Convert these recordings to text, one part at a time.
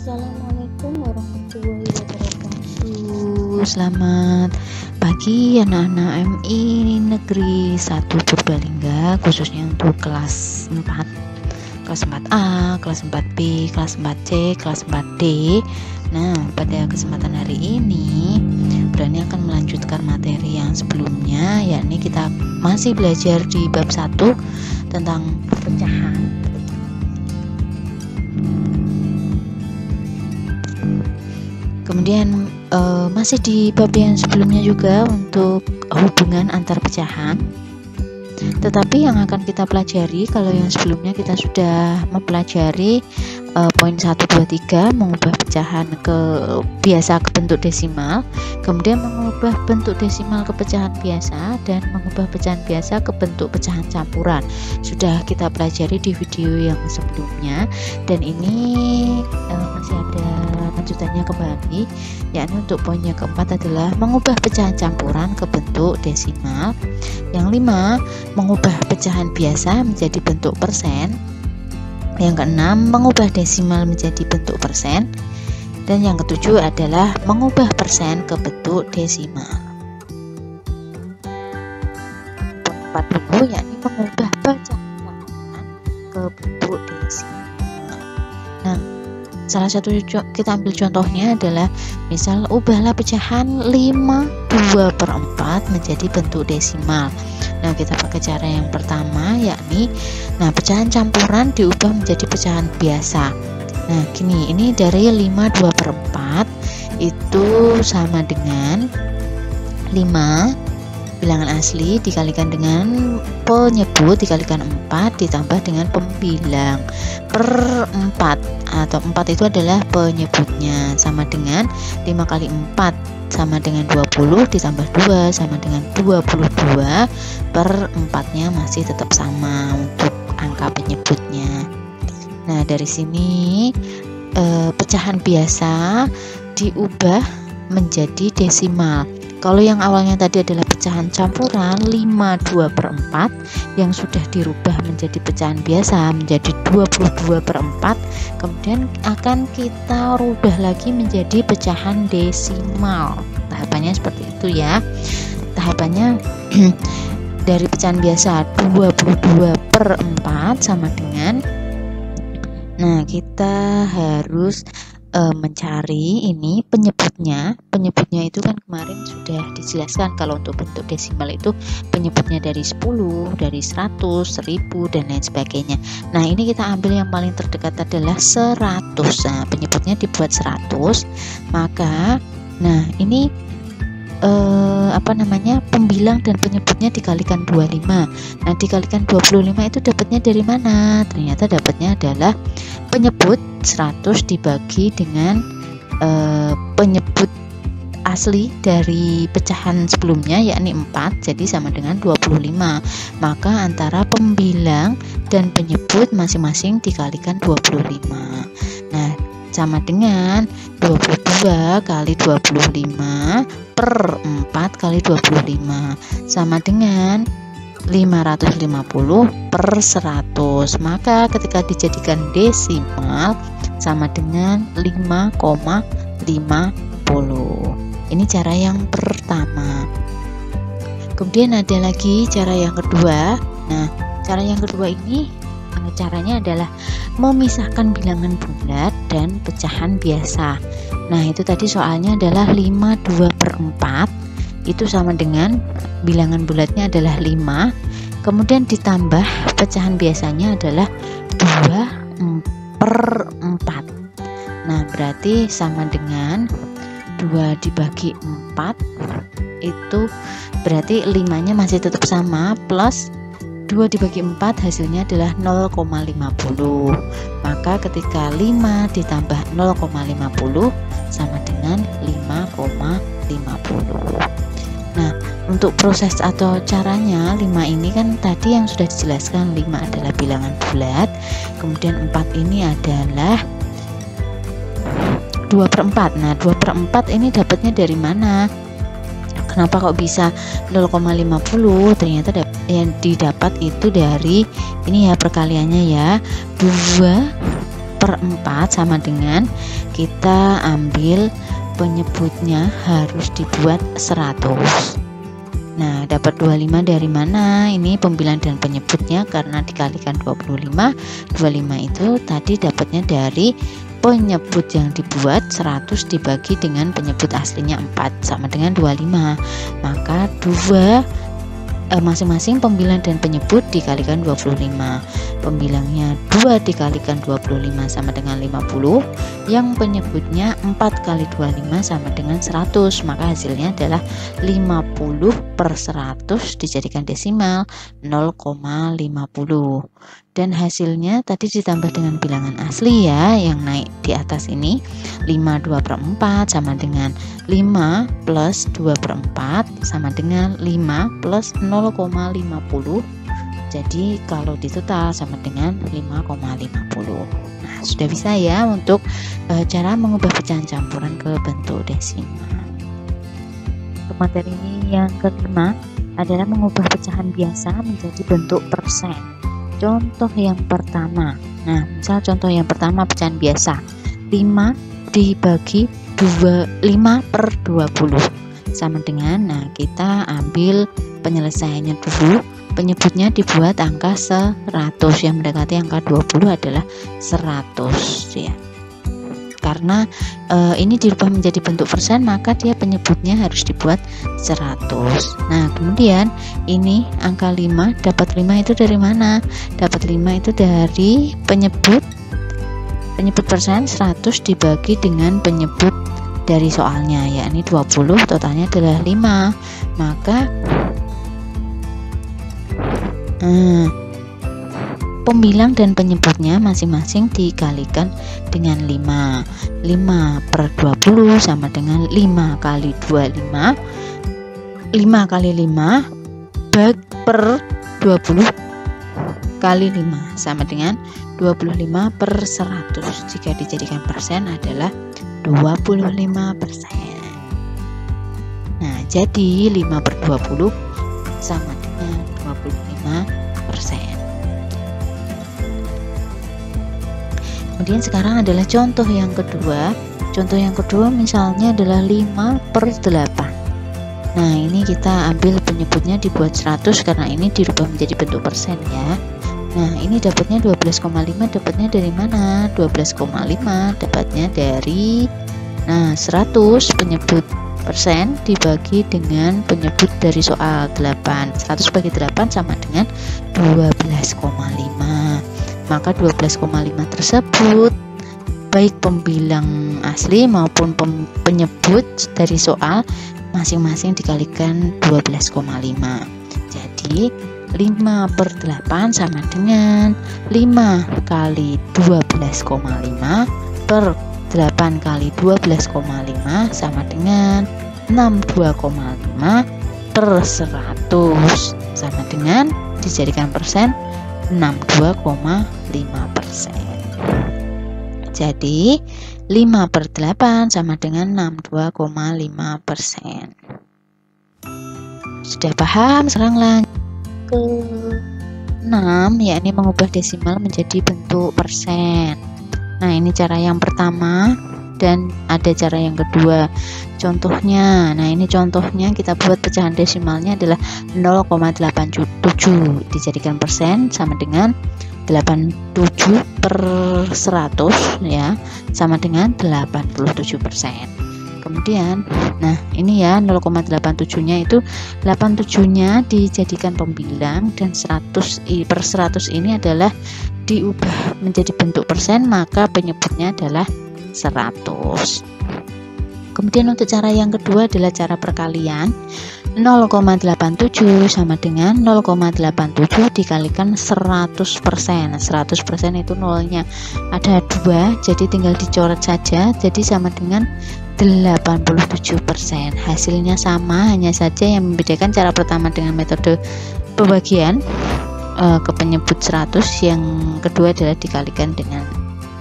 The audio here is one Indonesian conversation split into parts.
Assalamualaikum warahmatullahi wabarakatuh. Selamat pagi anak-anak MI Negeri 1 Purbalingga, khususnya untuk kelas 4, kelas 4A, kelas 4B, kelas 4C, kelas 4D. Nah, pada kesempatan hari ini Brani akan melanjutkan materi yang sebelumnya, yakni kita masih belajar di bab 1 tentang pecahan. Kemudian masih di bab yang sebelumnya juga untuk hubungan antar pecahan. Tetapi yang akan kita pelajari, kalau yang sebelumnya kita sudah mempelajari poin 1, 2, 3, mengubah pecahan biasa ke bentuk desimal, kemudian mengubah bentuk desimal ke pecahan biasa, dan mengubah pecahan biasa ke bentuk pecahan campuran. Sudah kita pelajari di video yang sebelumnya, dan ini masih ada lanjutannya kembali, yakni untuk poin yang keempat adalah mengubah pecahan campuran ke bentuk desimal. Yang 5, mengubah pecahan biasa menjadi bentuk persen. Yang keenam, mengubah desimal menjadi bentuk persen. Dan yang ketujuh adalah mengubah persen ke bentuk desimal. Poin 4 dulu, yakni mengubah pecahan campuran ke bentuk desimal. Nah, salah satu kita ambil contohnya adalah misal ubahlah pecahan 5/2/4 menjadi bentuk desimal. Nah, kita pakai cara yang pertama, yakni pecahan campuran diubah menjadi pecahan biasa. Nah, gini, ini dari 5/2/4 itu sama dengan 5 bilangan asli dikalikan dengan penyebut dikalikan 4 ditambah dengan pembilang per 4, atau 4 itu adalah penyebutnya, sama dengan 5 kali 4 sama dengan 20 ditambah 2 sama dengan 22 per 4-nya masih tetap sama untuk angka penyebutnya. Nah, dari sini pecahan biasa diubah menjadi desimal. Kalau yang awalnya tadi adalah pecahan campuran 5/2/4 yang sudah dirubah menjadi pecahan biasa menjadi 22/4, kemudian akan kita rubah lagi menjadi pecahan desimal. Tahapannya seperti itu ya. Tahapannya dari pecahan biasa 22/4 sama dengan, nah kita harus mencari ini penyebutnya. Penyebutnya itu kan kemarin sudah dijelaskan, kalau untuk bentuk desimal itu penyebutnya dari 10, dari 100, 1000 dan lain sebagainya. Nah, ini kita ambil yang paling terdekat adalah 100. Nah, penyebutnya dibuat 100, maka ini pembilang dan penyebutnya dikalikan 25. Nah, dikalikan 25 itu dapatnya dari mana? Ternyata dapatnya adalah penyebut 100 dibagi dengan penyebut asli dari pecahan sebelumnya, yakni 4, jadi sama dengan 25. Maka antara pembilang dan penyebut masing-masing dikalikan 25. Nah, sama dengan 22 kali 25 per 4 kali 25 sama dengan 550 per 100. Maka ketika dijadikan desimal sama dengan 5,50. Ini cara yang pertama. Kemudian ada lagi cara yang kedua. Nah, cara yang kedua ini caranya adalah memisahkan bilangan bulat dan pecahan biasa. Nah, itu tadi soalnya adalah 5/2/4 itu sama dengan bilangan bulatnya adalah 5, kemudian ditambah pecahan biasanya adalah 2/4. Nah, berarti sama dengan 2 dibagi 4, itu berarti 5-nya masih tetap sama, plus 2 dibagi 4 hasilnya adalah 0,50. Maka ketika 5 ditambah 0,50 sama dengan 5,50. Nah, untuk proses atau caranya 5 ini kan tadi yang sudah dijelaskan, 5 adalah bilangan bulat, kemudian 4 ini adalah 2/4. Nah, 2/4 ini dapatnya dari mana? Kenapa kok bisa 0,50? Ternyata yang didapat itu dari ini ya, perkaliannya ya, 2 per 4 sama dengan kita ambil penyebutnya harus dibuat 100. Nah, dapat 25 dari mana? Ini pembilang dan penyebutnya karena dikalikan 25. 25 itu tadi dapatnya dari penyebut yang dibuat 100 dibagi dengan penyebut aslinya 4 sama dengan 25. Maka masing-masing pembilang dan penyebut dikalikan 25. Pembilangnya 2 dikalikan 25 sama dengan 50. Yang penyebutnya 4 kali 25 sama dengan 100. Maka hasilnya adalah 50 per 100 dijadikan desimal 0,50. Dan hasilnya tadi ditambah dengan bilangan asli ya, yang naik di atas ini 5 2 per 4 sama dengan 5 plus 2 per 4 sama dengan 5 plus 0,50. Jadi kalau ditotal sama dengan 5,50. Nah, sudah bisa ya untuk cara mengubah pecahan campuran ke bentuk desimal. Untuk materi yang kelima adalah mengubah pecahan biasa menjadi bentuk persen. Contoh yang pertama. Nah, misal contoh yang pertama pecahan biasa 5 dibagi 5 per 20 sama dengan, nah kita ambil penyelesaiannya dulu. Penyebutnya dibuat angka 100, yang mendekati angka 20 adalah 100 ya. Karena ini dirubah menjadi bentuk persen, maka dia penyebutnya harus dibuat 100. Nah, kemudian ini angka 5, dapat 5 itu dari mana? Dapat 5 itu dari penyebut persen 100 dibagi dengan penyebut dari soalnya, yakni 20, totalnya adalah 5. Maka pembilang dan penyebutnya masing-masing dikalikan dengan 5. 5 per 20 sama dengan 5 kali 25. 5 kali 5 per 20 kali 5 sama dengan 25 per 100. Jika dijadikan persen adalah 25%. Nah, jadi 5 per 20 sama dengan 25%. Kemudian sekarang adalah contoh yang kedua. Contoh yang kedua misalnya adalah 5 per 8. Nah, ini kita ambil penyebutnya dibuat 100 karena ini dirubah menjadi bentuk persen ya. Nah, ini dapatnya 12,5, dapatnya dari mana? 12,5 dapatnya dari 100 penyebut persen dibagi dengan penyebut dari soal 8. 100 bagi 8 sama dengan 12,5. Maka 12,5 tersebut baik pembilang asli maupun penyebut dari soal masing-masing dikalikan 12,5. Jadi 5 per 8 sama dengan 5 kali 12,5 per 8 kali 12,5 sama dengan 62,5 per 100 sama dengan dijadikan persen 62,5%. Jadi 5 per 8 sama dengan 62,5%. Sudah paham? Sekarang lanjut ke 6, yakni mengubah desimal menjadi bentuk persen. Nah, ini cara yang pertama dan ada cara yang kedua. Contohnya, nah ini contohnya kita buat pecahan desimalnya adalah 0,87 dijadikan persen sama dengan 87 per 100 ya, sama dengan 87%. Kemudian, nah ini ya 0,87 nya itu 87 nya dijadikan pembilang dan 100 per 100 ini adalah diubah menjadi bentuk persen, maka penyebutnya adalah 100. Kemudian untuk cara yang kedua adalah cara perkalian. 0,87 sama dengan 0,87 dikalikan 100%. 100% itu nolnya ada 2, jadi tinggal dicoret saja, jadi sama dengan 87%. Hasilnya sama, hanya saja yang membedakan cara pertama dengan metode pembagian ke penyebut 100, yang kedua adalah dikalikan dengan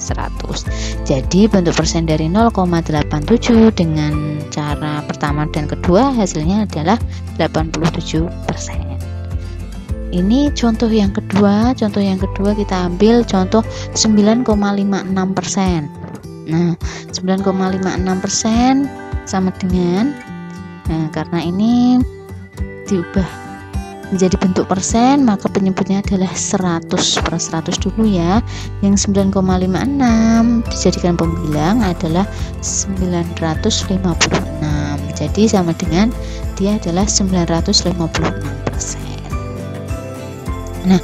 100. Jadi bentuk persen dari 0,87 dengan cara pertama dan kedua hasilnya adalah 87%. ini contoh yang kedua. Contoh yang kedua kita ambil contoh 9,56%. Nah, 9,56% sama dengan, nah karena ini diubah menjadi bentuk persen, maka penyebutnya adalah 100 per 100 dulu ya. Yang 9,56 dijadikan pembilang adalah 956. Jadi sama dengan dia adalah 956%. Nah,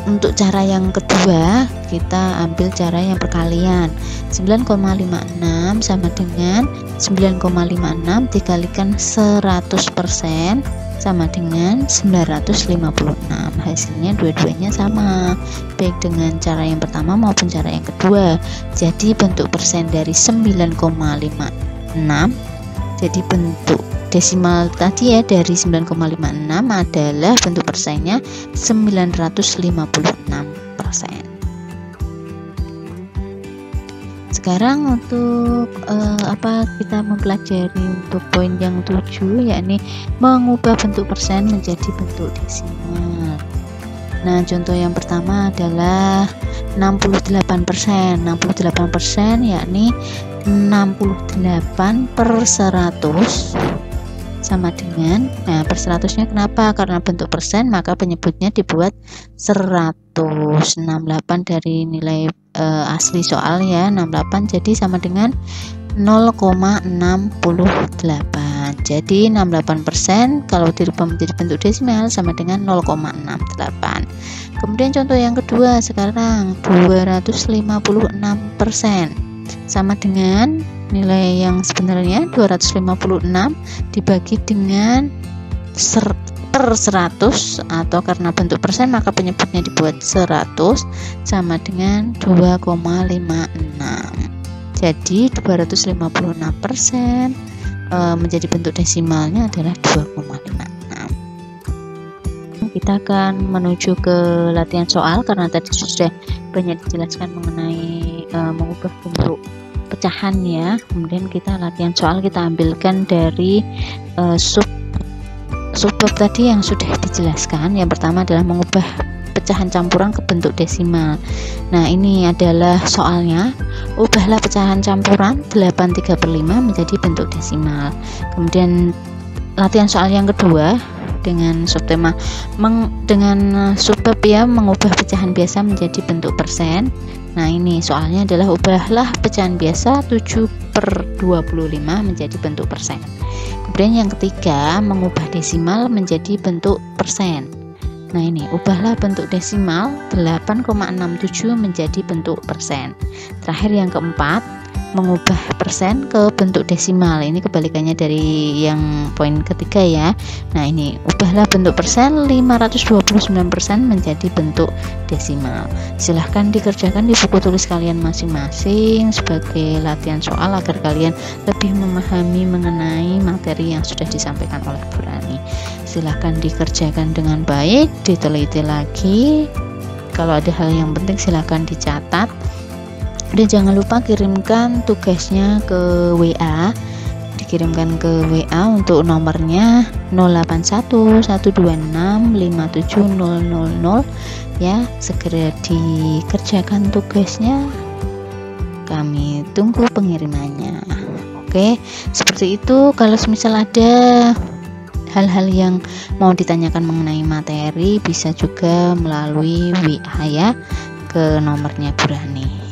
untuk cara yang kedua kita ambil cara yang perkalian. 9,56 sama dengan 9,56 dikalikan 100% sama dengan 956. Hasilnya dua-duanya sama, baik dengan cara yang pertama maupun cara yang kedua. Jadi bentuk persen dari 9,56, jadi bentuk desimal tadi ya dari 9,56 adalah bentuk persennya 956%. Sekarang untuk kita mempelajari untuk poin yang 7, yakni mengubah bentuk persen menjadi bentuk desimal. Nah, contoh yang pertama adalah 68%. 68% yakni 68 per 100 sama dengan, nah per 100 nya kenapa? Karena bentuk persen maka penyebutnya dibuat 100. 68 dari nilai asli soal ya, 68, jadi sama dengan 0,68. Jadi 68% kalau dirubah menjadi bentuk desimal sama dengan 0,68. Kemudian contoh yang kedua sekarang 256% sama dengan nilai yang sebenarnya 256 dibagi dengan per 100, atau karena bentuk persen maka penyebutnya dibuat 100 sama dengan 2,56. Jadi 256% menjadi bentuk desimalnya adalah 2,56. Kita akan menuju ke latihan soal karena tadi sudah banyak dijelaskan mengenai mengubah bentuk pecahan ya. Kemudian kita latihan soal, kita ambilkan dari subbab tadi yang sudah dijelaskan. Yang pertama adalah mengubah pecahan campuran ke bentuk desimal. Nah, ini adalah soalnya. Ubahlah pecahan campuran 8/3/5 menjadi bentuk desimal. Kemudian latihan soal yang kedua dengan subtema dengan subbab ya, mengubah pecahan biasa menjadi bentuk persen. Nah, ini soalnya adalah ubahlah pecahan biasa 7/25 menjadi bentuk persen. Kemudian yang ketiga, mengubah desimal menjadi bentuk persen. Nah, ini ubahlah bentuk desimal 8,67 menjadi bentuk persen. Terakhir yang keempat, mengubah persen ke bentuk desimal. Ini kebalikannya dari yang poin ketiga ya. Nah, ini ubahlah bentuk persen 529% menjadi bentuk desimal. Silahkan dikerjakan di buku tulis kalian masing-masing sebagai latihan soal agar kalian lebih memahami mengenai materi yang sudah disampaikan oleh Bu Rani. Silahkan dikerjakan dengan baik, diteliti lagi. Kalau ada hal yang penting silahkan dicatat. Dan jangan lupa kirimkan tugasnya ke WA, dikirimkan ke WA untuk nomornya 0811265700 ya. Segera dikerjakan tugasnya, kami tunggu pengirimannya. Oke, seperti itu. Kalau misal ada hal-hal yang mau ditanyakan mengenai materi bisa juga melalui WA ya, ke nomornya Bu Rani.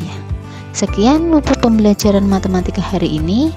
Sekian untuk pembelajaran matematika hari ini.